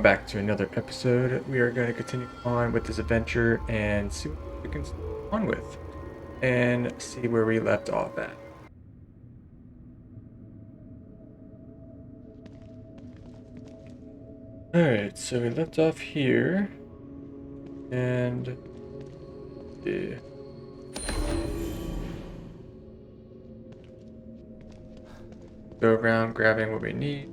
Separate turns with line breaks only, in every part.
back to another episode. We are going to continue on with this adventure and see what we can on with and see where we left off at. Alright, so we left off here and yeah. Go around grabbing what we need.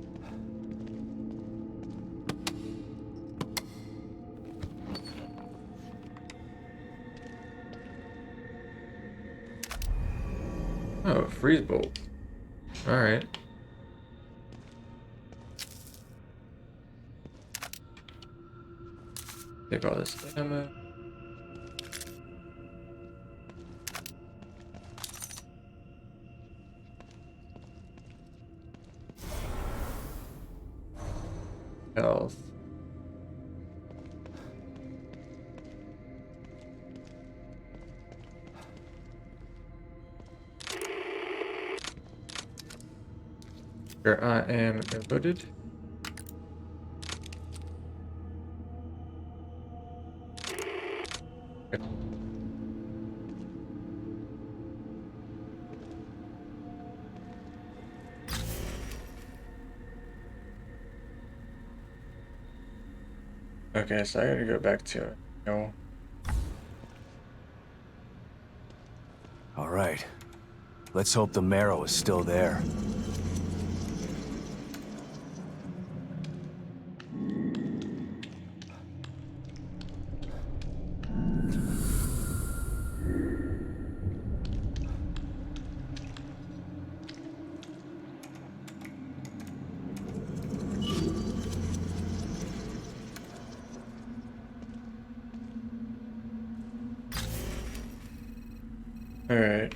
Oh, freeze bolt. Alright. Take all this ammo. Health. Here I am loaded. Okay, so I gotta go back to it. No.
All right. Let's hope the marrow is still there.
All right.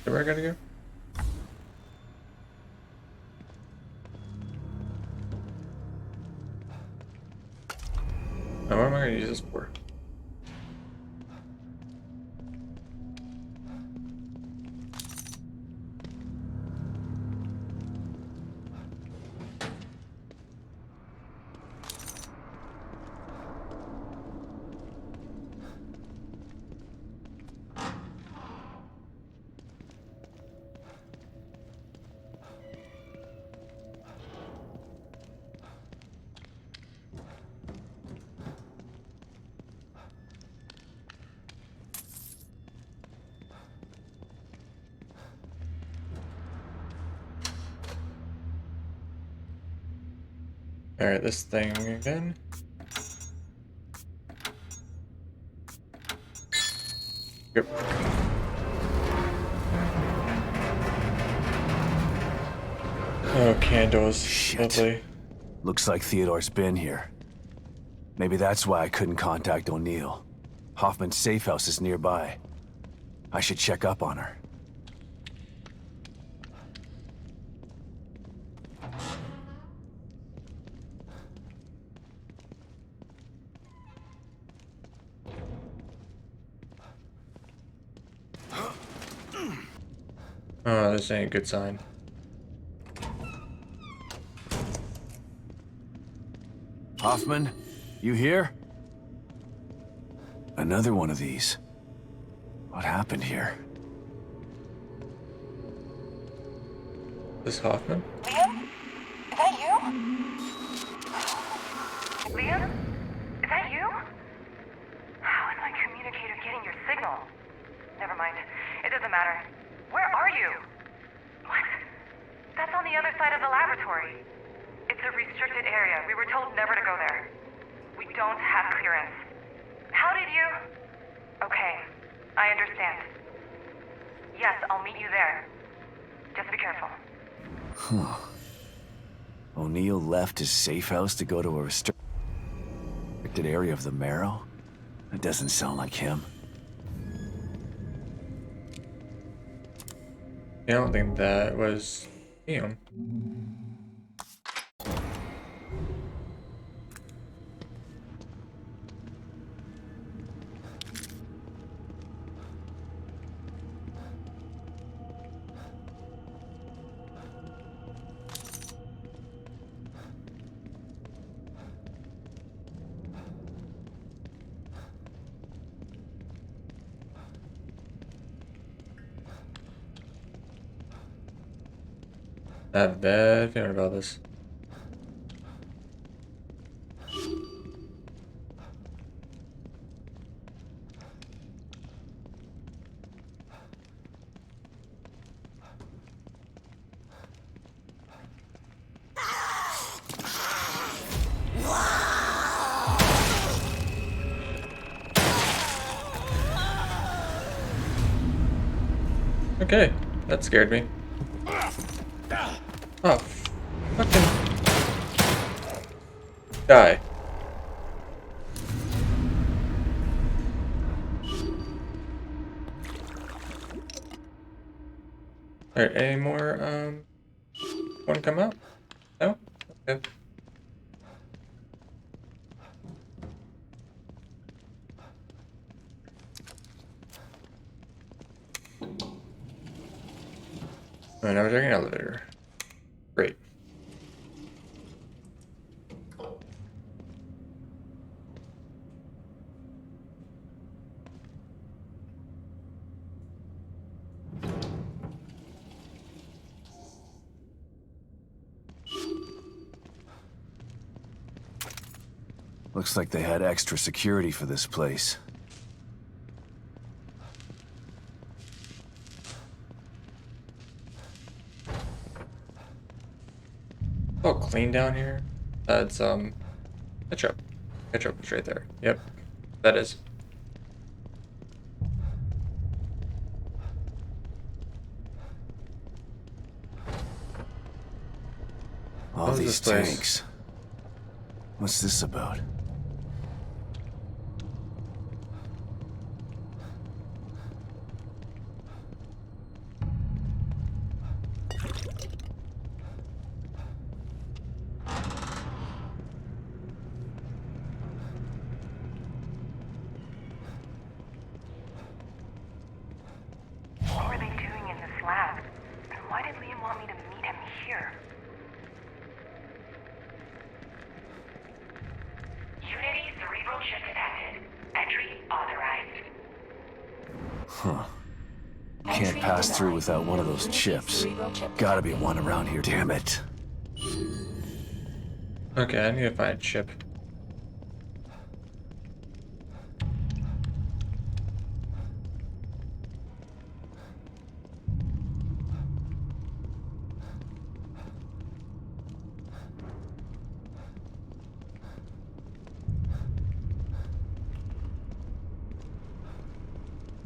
Where I gotta go? Now, what am I gonna use this for? All right, this thing again. Yep. Oh, candles.
Shit.
Lovely.
Looks like Theodore's been here. Maybe that's why I couldn't contact O'Neill. Hoffman's safe house is nearby. I should check up on her.
Oh, this ain't a good sign.
Hoffman, you here? Another one of these. What happened here?
This Hoffman?
Liam? Is that you? Liam? Is that you? How is my communicator getting your signal? Never mind. It doesn't matter. Where are you? What? That's on the other side of the laboratory. It's a restricted area. We were told never to go there. We don't have clearance. How did you... Okay, I understand. Yes, I'll meet you there. Just be careful.
Huh. O'Neill left his safe house to go to a restricted area of the Marrow? That doesn't sound like him.
I don't think that was him. I have a bad feeling about this. Okay, that scared me. Oh, fucking die. Alright, any more, want to come out? No? Okay. Oh, now we're taking an elevator. Great.
Looks like they had extra security for this place.
Oh, clean down here. That's ketchup. Ketchup is right there. Yep, that is.
All
How's
these
this place?
tanks. What's this about?
What were they doing in this lab? And why did Liam want me to meet him here? Unity cerebral chip detected. Entry authorized.
Huh. Can't pass through without one of those chips. Gotta be one around here, damn it.
Okay, I need to find a chip.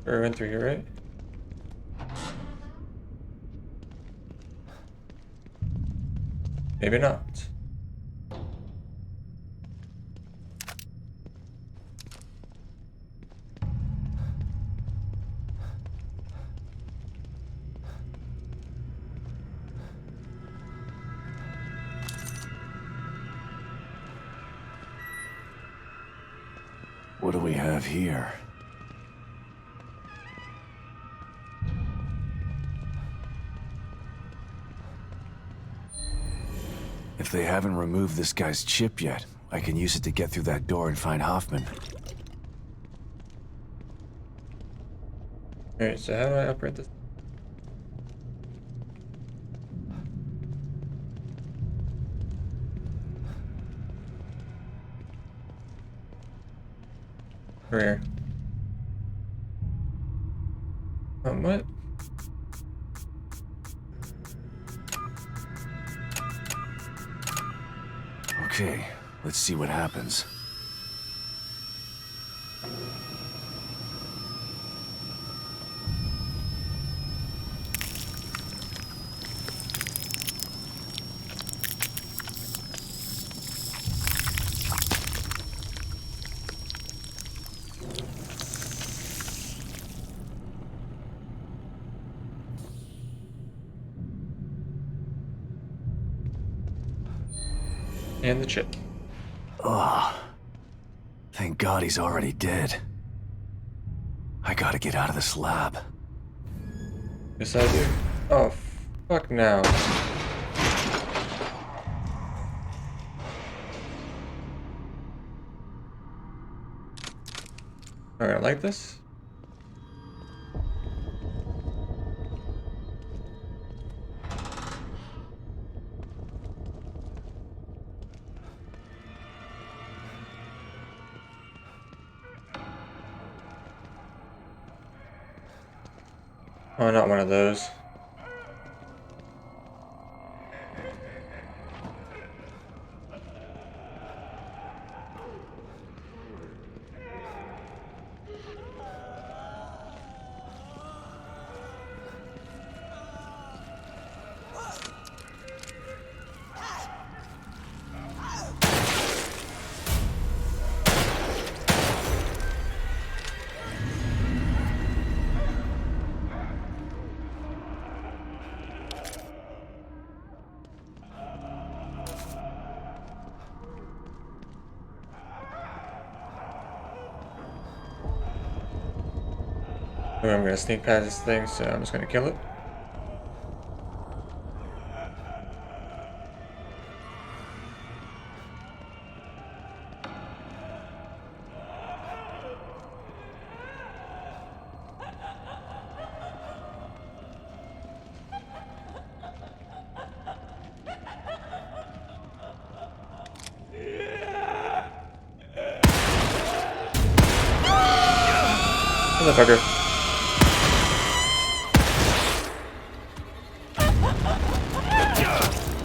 We went through here, right? Maybe not.
What do we have here? If they haven't removed this guy's chip yet, I can use it to get through that door and find Hoffman.
Alright, so how do I operate this? Over here. What?
Okay, let's see what happens.
And the chip.
Oh, thank God he's already dead. I gotta get out of this lab.
Yes, I do. Oh, fuck now. Alright, I like this. Oh, not one of those. Okay, I'm gonna sneak past this thing, so I'm just gonna kill it. Motherfucker.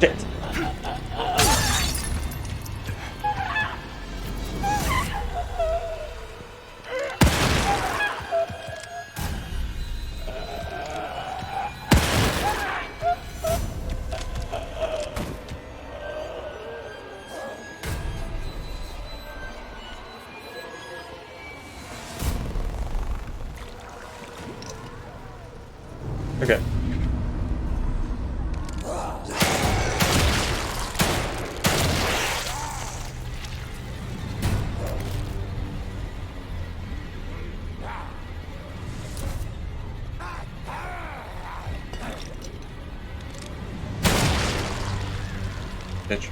Shit. Okay. Bitch.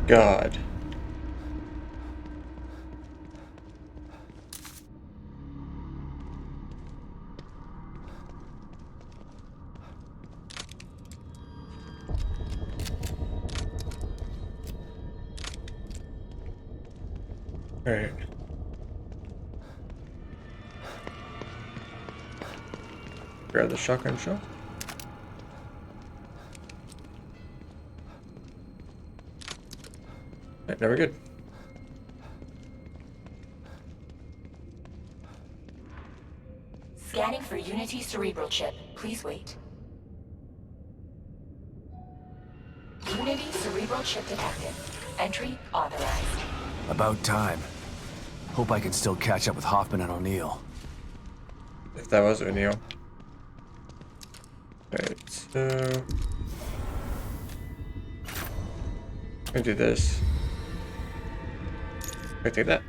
God. Alright. Grab the shotgun shell. Right, now we're good.
Scanning for Unity cerebral chip. Please wait. Unity cerebral chip detected. Entry authorized.
About time. Hope I can still catch up with Hoffman and O'Neill.
If that was O'Neill. Alright, so... I'm gonna do this. I'm gonna take that.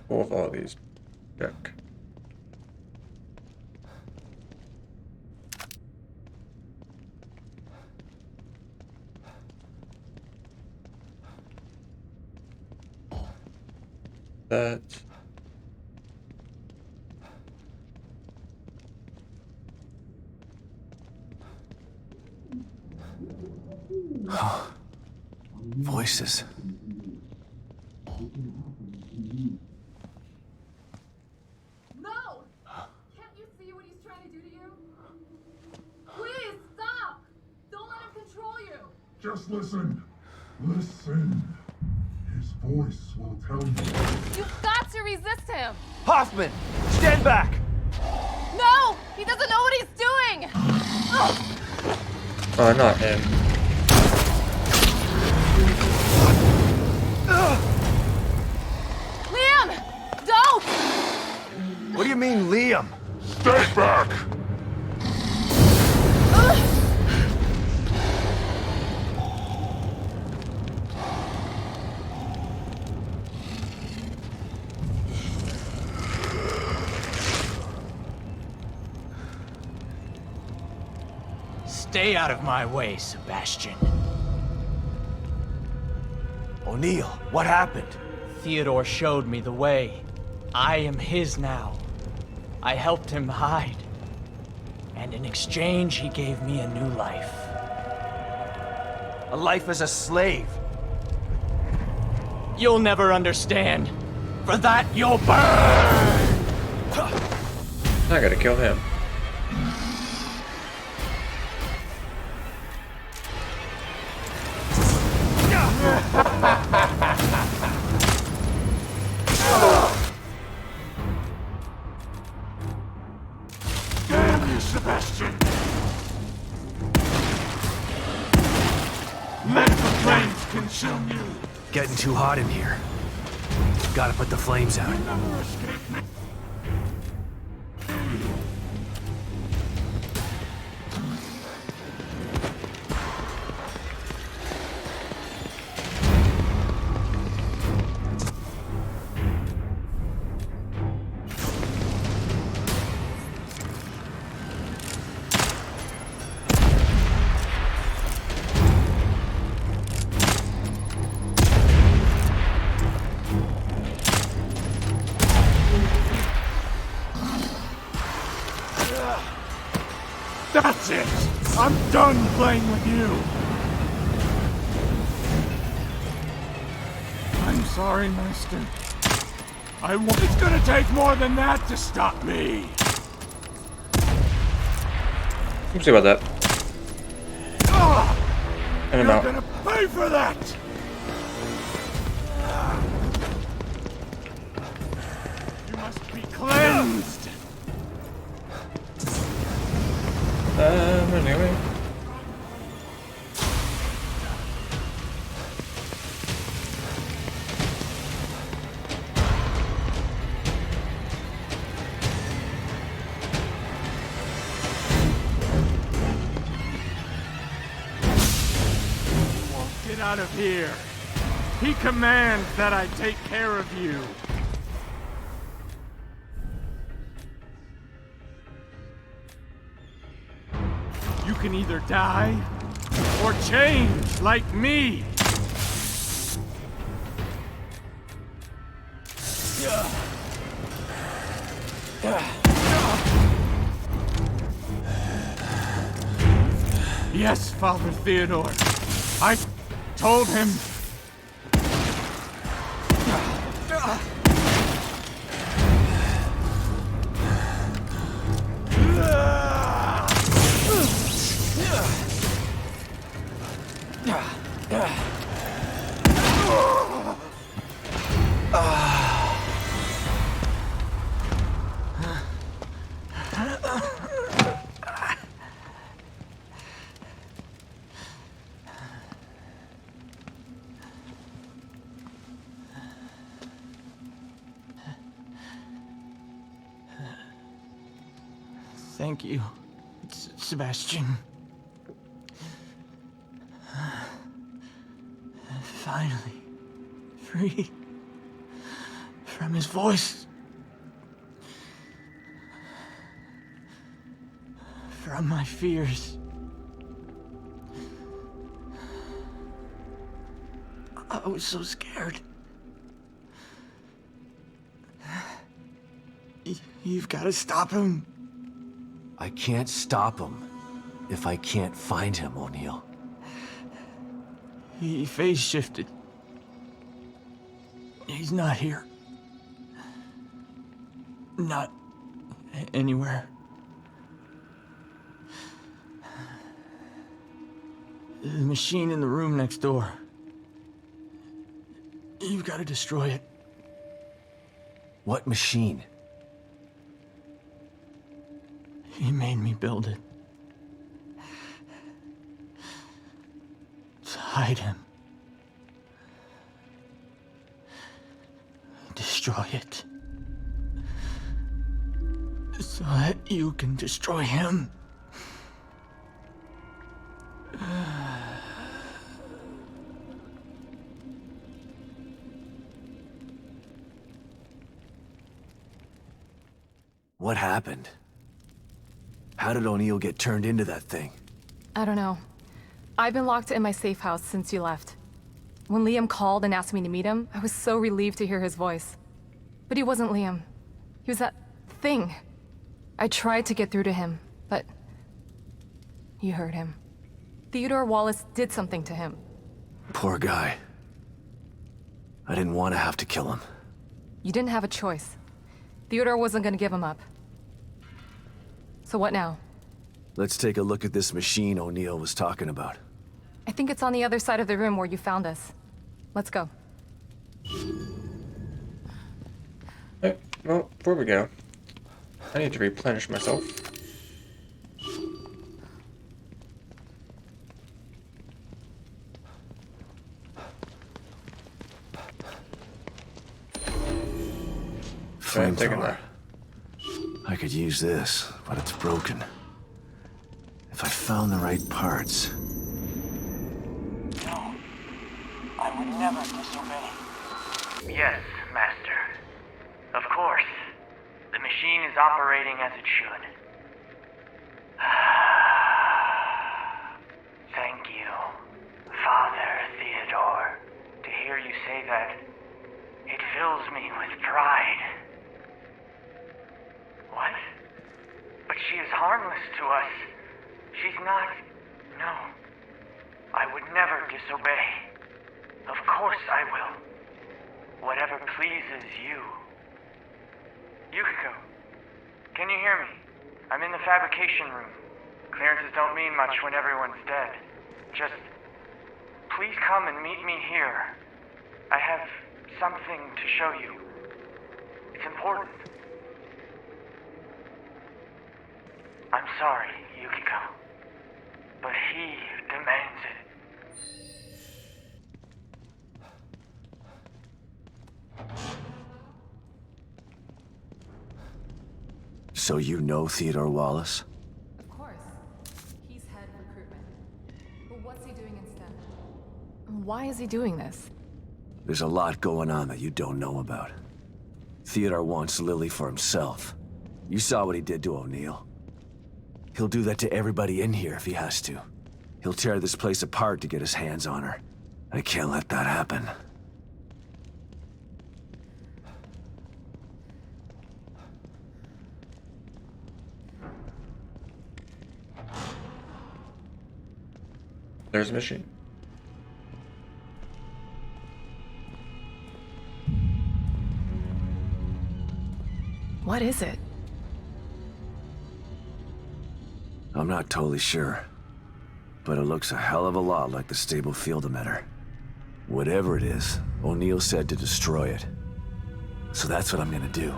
Pull of all these. Check. That.
Voices.
No! Can't you see what he's trying to do to you? Please, stop! Don't let him control you!
Just listen. Listen. His voice will tell you.
You've got to resist him!
Hoffman! Stand back!
No! He doesn't know what he's doing!
Oh, not him.
Liam! Don't!
What do you mean, Liam?
Stay back!
Stay out of my way, Sebastian.
O'Neill, what happened?
Theodore showed me the way. I am his now. I helped him hide. And in exchange, he gave me a new life.
A life as a slave.
You'll never understand. For that, you'll burn!
I gotta kill him.
Damn you, Sebastian! Mental flames consume you!
Getting too hot in here. Gotta put the flames out.
Never escape me! That's it! I'm done playing with you! I'm sorry, Master. It's gonna take more than that to stop me!
We'll see about that. And I'm
You're
out.
gonna pay for that! You must be cleansed!
Anyway.
Get out of here! He commands that I take care of you! You can either die, or change like me! Yes, Father Theodore. I told him.
Thank you, Sebastian. Finally, free from his voice. From my fears. I was so scared. You've got to stop him.
I can't stop him if I can't find him, O'Neill.
He phase shifted. He's not here. Not anywhere. The machine in the room next door. You've got to destroy it.
What machine?
He made me build it. To hide him. Destroy it. So that you can destroy him.
What happened? How did O'Neill get turned into that thing?
I don't know. I've been locked in my safe house since you left. When Liam called and asked me to meet him, I was so relieved to hear his voice. But he wasn't Liam. He was that thing. I tried to get through to him, but you heard him. Theodore Wallace did something to him.
Poor guy. I didn't want to have to kill him.
You didn't have a choice. Theodore wasn't gonna give him up. So what now?
Let's take a look at this machine O'Neill was talking about.
I think it's on the other side of the room where you found us. Let's go.
Well, before we go, I need to replenish myself. Okay, I'm taking
Flamethrower.
that.
I could use this, but it's broken. If I found the right parts.
No. I would never disobey.
Yes, Master. Of course. The machine is operating as it should. Thank you, Father Theodore. To hear you say that, it fills me with pride. What? But she is harmless to us. She's not... No. I would never disobey. Of course I will. Whatever pleases you. Yukiko, can you hear me? I'm in the fabrication room. Clearances don't mean much when everyone's dead. Just... please come and meet me here. I have something to show you. It's important. I'm sorry, Yukiko, but he demands it.
So you know Theodore Wallace?
Of course. He's head recruitment. But what's he doing instead? Why is he doing this?
There's a lot going on that you don't know about. Theodore wants Lily for himself. You saw what he did to O'Neill. He'll do that to everybody in here if he has to. He'll tear this place apart to get his hands on her. I can't let that happen.
There's a machine.
What is it?
I'm not totally sure, but it looks a hell of a lot like the stable field emitter. Whatever it is, O'Neill said to destroy it. So that's what I'm gonna do.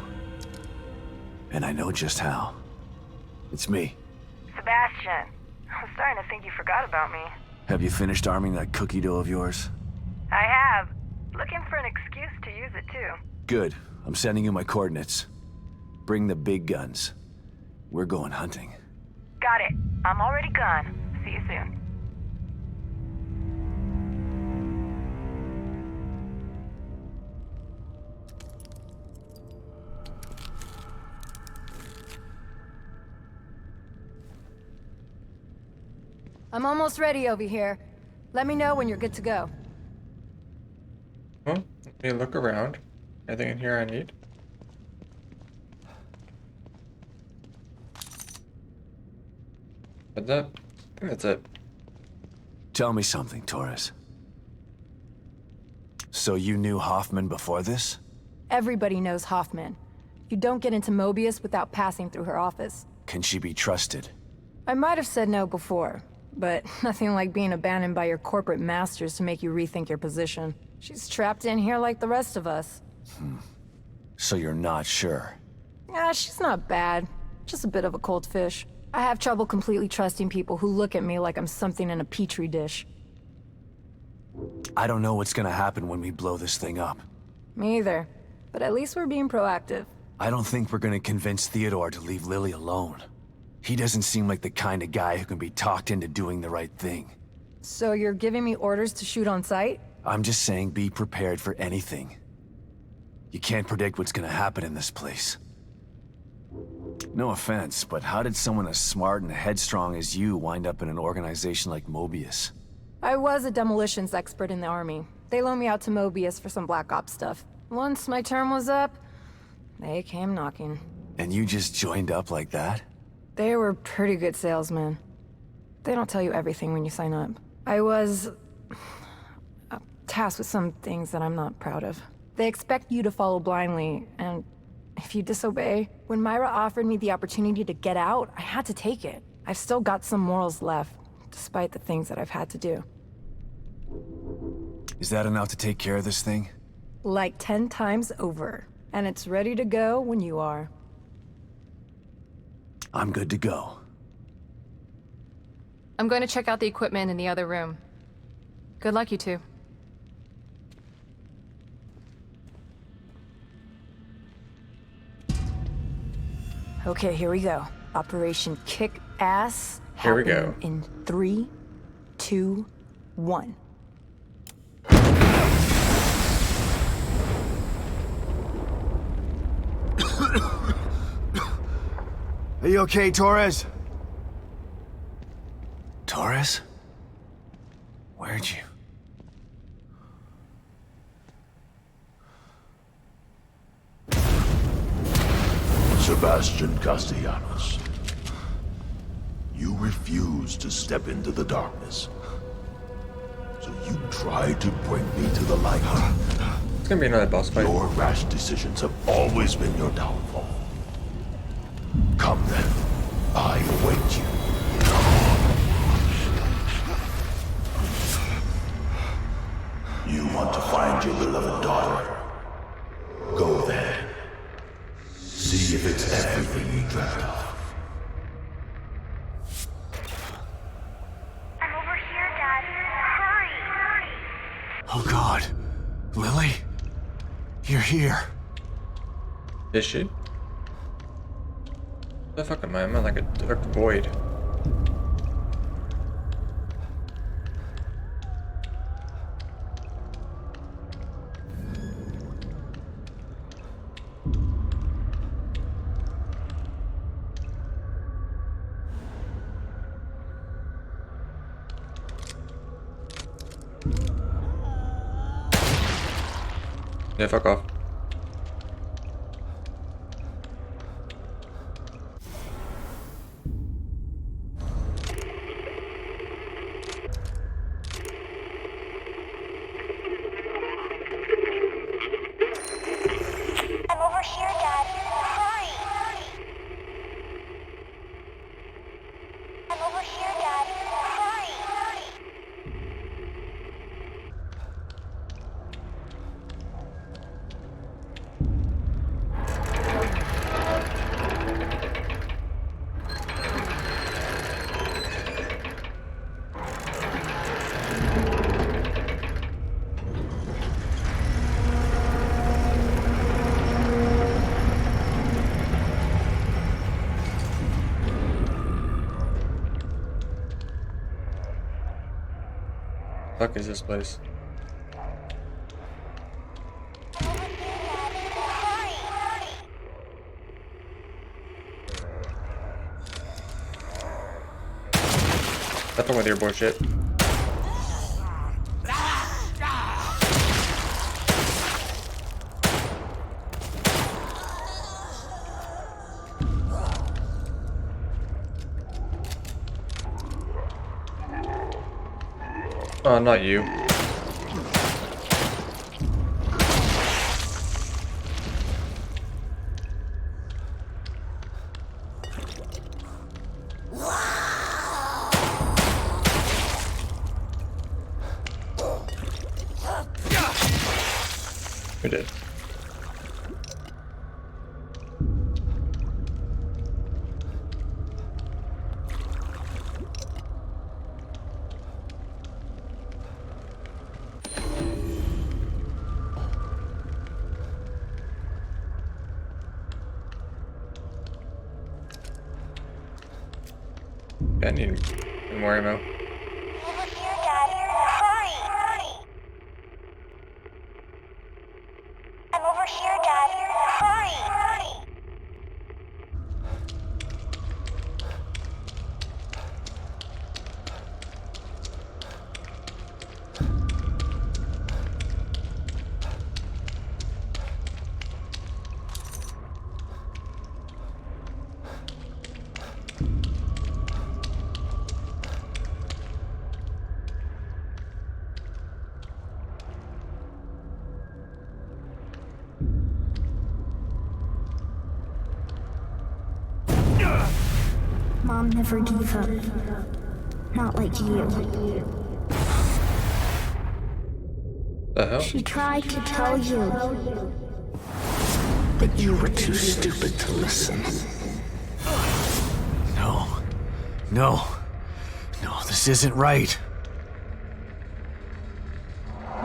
And I know just how. It's me.
Sebastian, I'm starting to think you forgot about me.
Have you finished arming that cookie dough of yours?
I have. Looking for an excuse to use it too.
Good. I'm sending you my coordinates. Bring the big guns. We're going hunting.
Got it. I'm already gone. See you soon.
I'm almost ready over here. Let me know when you're good to go.
Well, let me look around. Anything in here I need? That's it. I think that's it.
Tell me something, Torres. So you knew Hoffman before this?
Everybody knows Hoffman. You don't get into Mobius without passing through her office.
Can she be trusted?
I might have said no before, but nothing like being abandoned by your corporate masters to make you rethink your position. She's trapped in here like the rest of us.
So you're not sure?
Yeah, she's not bad. Just a bit of a cold fish. I have trouble completely trusting people who look at me like I'm something in a petri dish.
I don't know what's gonna happen when we blow this thing up.
Me either. But at least we're being proactive.
I don't think we're gonna convince Theodore to leave Lily alone. He doesn't seem like the kind of guy who can be talked into doing the right thing.
So you're giving me orders to shoot on sight?
I'm just saying be prepared for anything. You can't predict what's gonna happen in this place. No offense, but how did someone as smart and headstrong as you wind up in an organization like Mobius?
I was a demolitions expert in the army. They loaned me out to Mobius for some Black Ops stuff. Once my term was up, they came knocking.
And you just joined up like that?
They were pretty good salesmen. They don't tell you everything when you sign up. I was tasked with some things that I'm not proud of. They expect you to follow blindly, and if you disobey... When Myra offered me the opportunity to get out, I had to take it. I've still got some morals left, despite the things that I've had to do.
Is that enough to take care of this thing?
Like 10 times over. And it's ready to go when you are.
I'm good to go.
I'm going to check out the equipment in the other room. Good luck, you two.
Okay, here we go. Operation Kick Ass.
Here we go.
In 3, 2, 1.
Are you okay, Torres? Torres? Where'd you...
Sebastian Castellanos. You refuse to step into the darkness. So you try to bring me to the light.
It's gonna be another boss fight.
Your rash decisions have always been your downfall. Come then. I await you. You want to find your beloved daughter? Go there. See if it's everything you dreamt of.
I'm over here, Dad. Hurry!
Oh God. Lily? You're here.
Is she? The fuck am I? I'm in like a dark void. Yeah, fuck off.
I'm over here, Dad. Hurry! I'm over here, Dad. Hurry!
Fuck is this place? Nothing with your bullshit. Oh, not you. We did. I need more ammo.
Over here, Dad. Hurry! I'm over here, Dad. Hurry!
Mom never gave up. Not like you.
The hell?
She tried to tell you, but you were too stupid to listen.
No, this isn't right.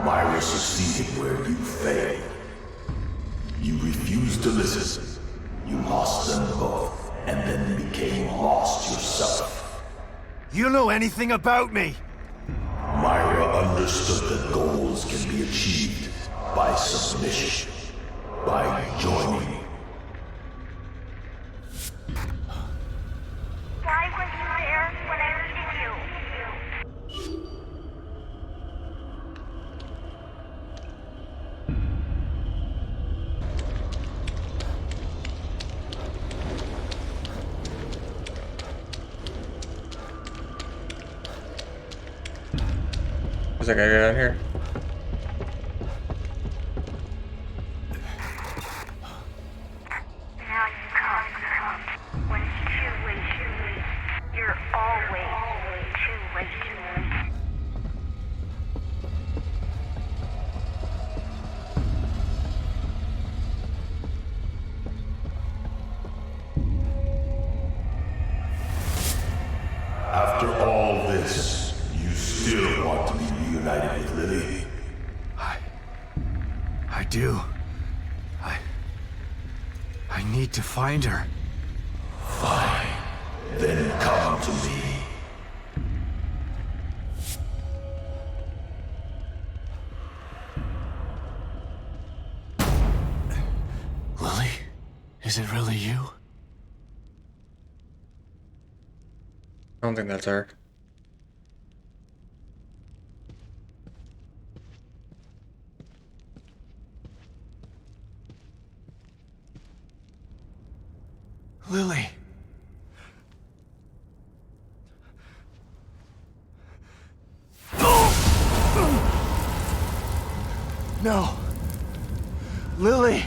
Myra succeeded where you failed. You refused to listen. You lost them both, and then became lost yourself.
You know anything about me?
Myra understood that goals can be achieved by submission, by joining.
Why weren't you there when I needed you?
Is that guy down here?
Now you come. When it's too late. You're always too late.
After all this, you still want to be reunited with Lily?
I do. I need to find her.
Fine. Then come to me.
Lily? Is it really you?
I don't think that's her.
Lily. No. Lily.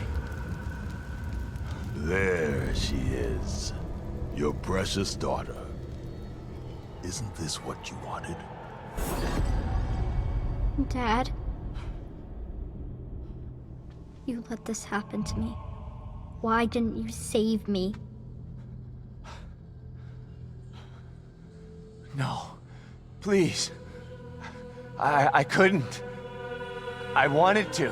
There she is. Your precious daughter. Isn't this what you wanted?
Dad, you let this happen to me. Why didn't you save me?
No. Please. I couldn't. I wanted to.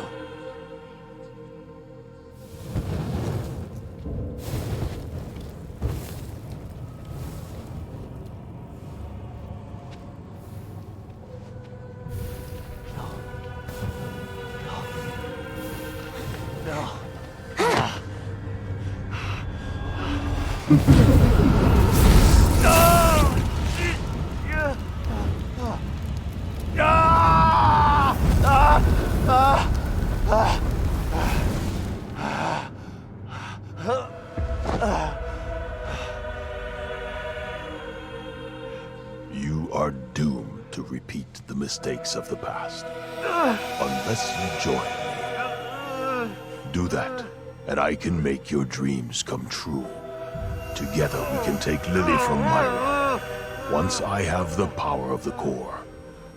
You are doomed to repeat the mistakes of the past. Unless you join me. Do that, and I can make your dreams come true. Together we can take Lily from Myra. Once I have the power of the core,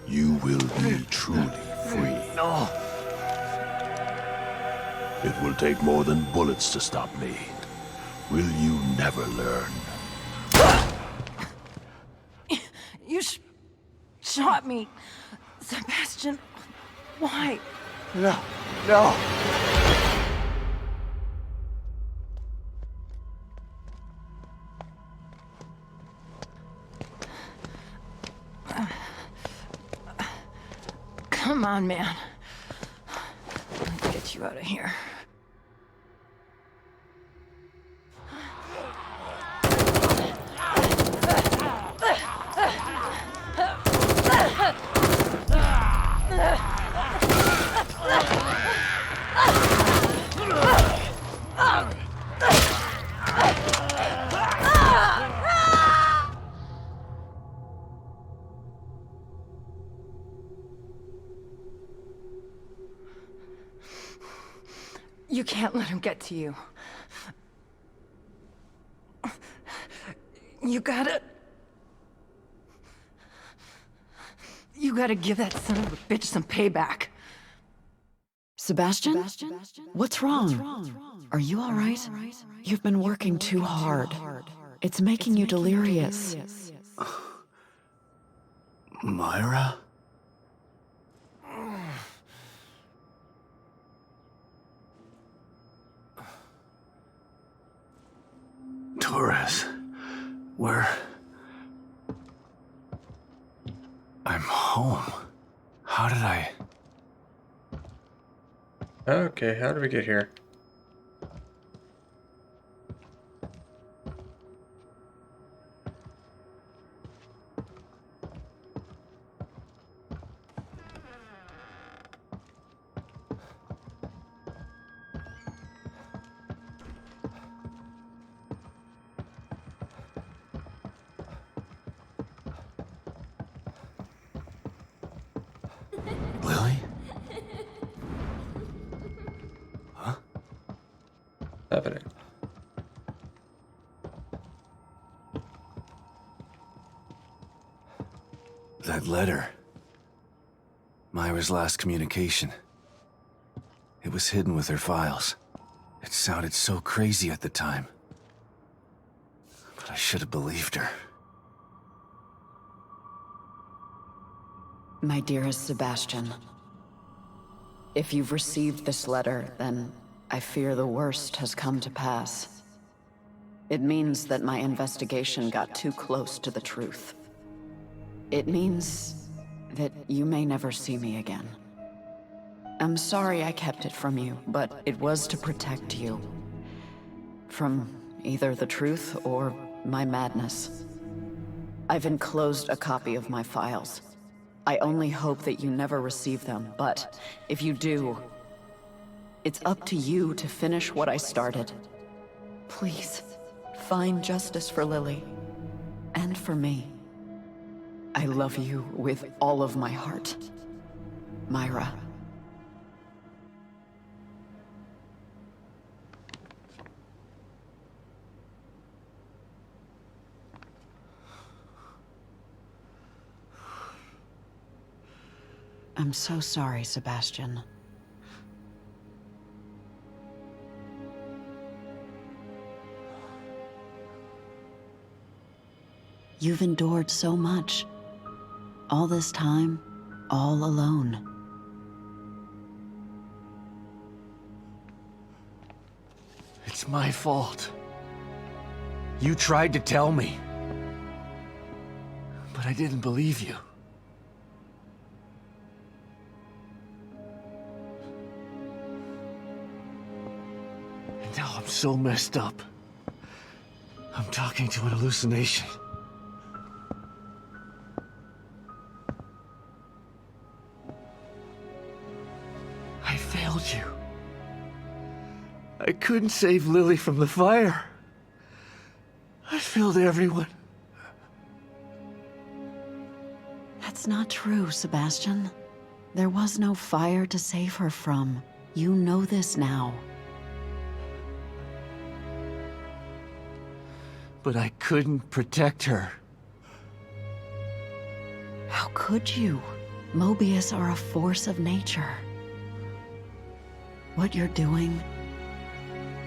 you will be truly free.
No.
It will take more than bullets to stop me. Will you never learn?
You shot me. Sebastian, why?
No, no.
Come on, man. Let's get you out of here. You can't let him get to you. You gotta give that son of a bitch some payback.
Sebastian? What's wrong? Are you all right? You've been working too hard. It's making you delirious.
Myra? Torres, where? I'm home. How did I?
Okay, how did we get here?
Lily? Huh?
Happening.
That letter. Myra's last communication. It was hidden with her files. It sounded so crazy at the time. But I should have believed her.
My dearest Sebastian, if you've received this letter, then I fear the worst has come to pass. It means that my investigation got too close to the truth. It means that you may never see me again. I'm sorry I kept it from you, but it was to protect you. From either the truth or my madness. I've enclosed a copy of my files. I only hope that you never receive them, but if you do, it's up to you to finish what I started. Please, find justice for Lily, and for me. I love you with all of my heart. Myra. I'm so sorry, Sebastian. You've endured so much. All this time, all alone.
It's my fault. You tried to tell me. But I didn't believe you. And now I'm so messed up. I'm talking to an hallucination. I failed you. I couldn't save Lily from the fire. I failed everyone.
That's not true, Sebastian. There was no fire to save her from. You know this now.
But I couldn't protect her.
How could you? Mobius are a force of nature. What you're doing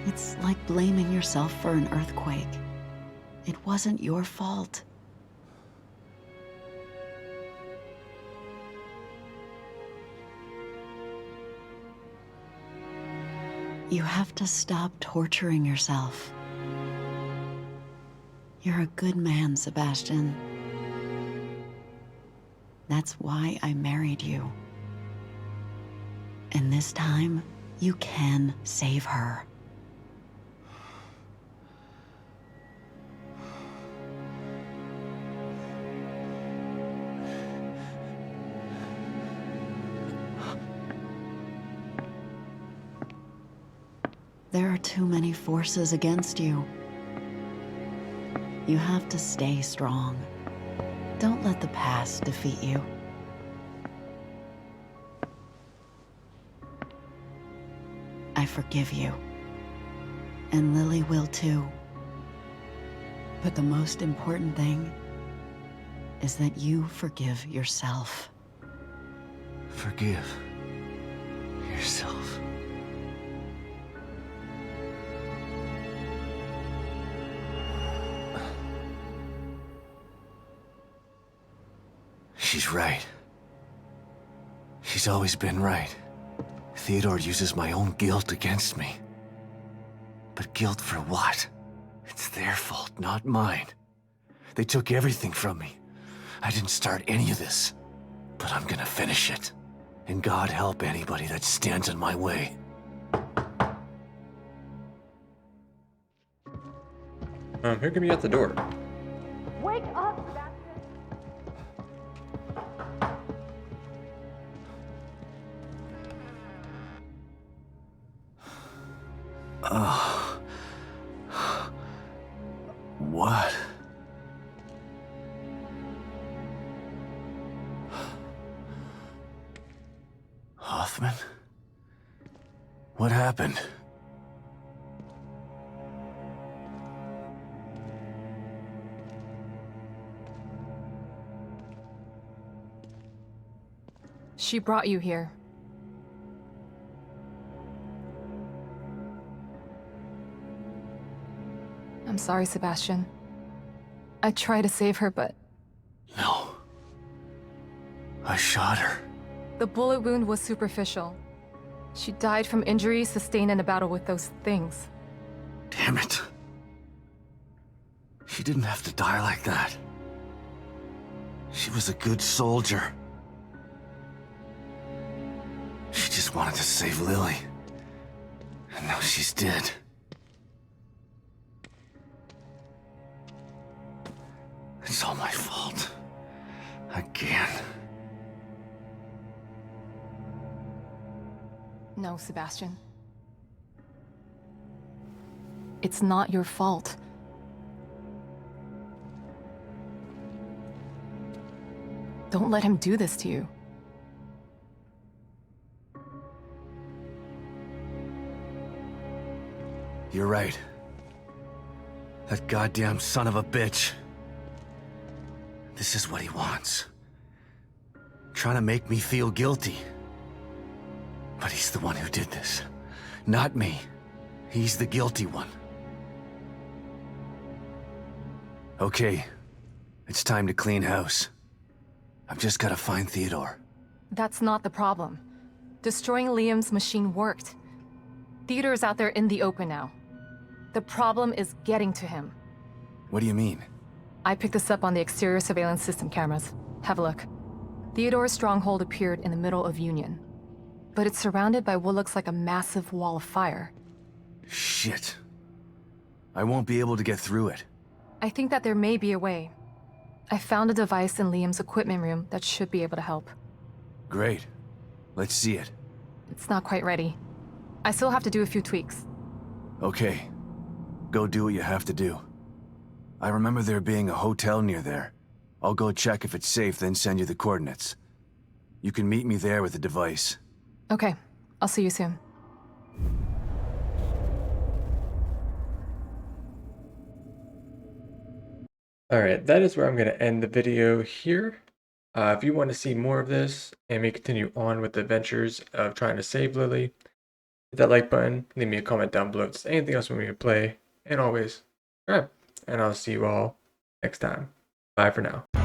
It's like blaming yourself for an earthquake. It wasn't your fault. You have to stop torturing yourself. You're a good man, Sebastian. That's why I married you. And this time, you can save her. There are too many forces against you. You have to stay strong. Don't let the past defeat you. I forgive you. And Lily will too. But the most important thing is that you forgive yourself.
Forgive yourself. She's right. She's always been right. Theodore uses my own guilt against me. But guilt for what? It's their fault, not mine. They took everything from me. I didn't start any of this. But I'm gonna finish it. And God help anybody that stands in my way.
Who can be at the door?
Wake up!
What? Hoffman? What happened?
She brought you here. I'm sorry, Sebastian. I tried to save her, but...
No. I shot her.
The bullet wound was superficial. She died from injuries sustained in a battle with those things.
Damn it. She didn't have to die like that. She was a good soldier. She just wanted to save Lily. And now she's dead. It's all my fault. Again.
No, Sebastian. It's not your fault. Don't let him do this to you.
You're right. That goddamn son of a bitch. This is what he wants. Trying to make me feel guilty. But he's the one who did this. Not me. He's the guilty one. Okay. It's time to clean house. I've just gotta find Theodore.
That's not the problem. Destroying Liam's machine worked. Theodore's out there in the open now. The problem is getting to him.
What do you mean?
I picked this up on the exterior surveillance system cameras. Have a look. Theodore's stronghold appeared in the middle of Union. But it's surrounded by what looks like a massive wall of fire.
Shit. I won't be able to get through it.
I think that there may be a way. I found a device in Liam's equipment room that should be able to help.
Great. Let's see it.
It's not quite ready. I still have to do a few tweaks.
Okay. Go do what you have to do. I remember there being a hotel near there. I'll go check if it's safe, then send you the coordinates. You can meet me there with the device.
Okay. I'll see you soon.
Alright, that is where I'm going to end the video here. If you want to see more of this and me continue on with the adventures of trying to save Lily, hit that like button, leave me a comment down below if there's anything else you want me to play, and always subscribe. And I'll see you all next time. Bye for now.